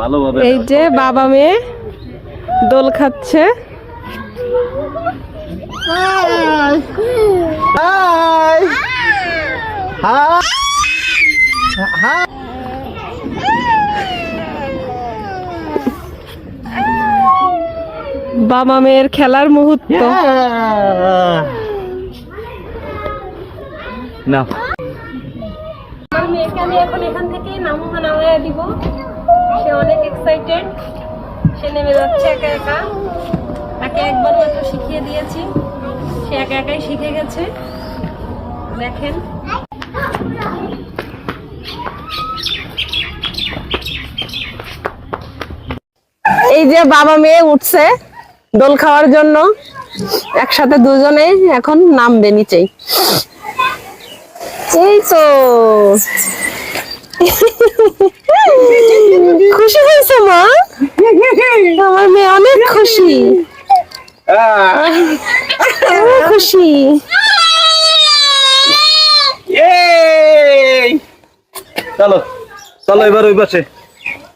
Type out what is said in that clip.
ভালোভাবে এই যে বাবা মেয়ে দোল খাচ্ছে। বাবা মেয়ের খেলার মুহূর্ত। না আমার মেয়েকে আমি এখন এখান থেকে নামাইয়া দিব। সে অনেক এক্সাইটেড, সে নেমে যাচ্ছে একা একা। তাকে একবার মাত্র শিখিয়ে দিয়েছি, সে একা একাই শিখে গেছে। দেখেন এই যে বাবা মেয়ে উঠছে দোল খাওয়ার জন্য, একসাথে দুজনে এখন নামবে নিচেই। এই তো খুশি হয়েছে মা? আমার মেয়ে অনেক খুশি, খুশি। চলো চলো এবার ওই পাশে।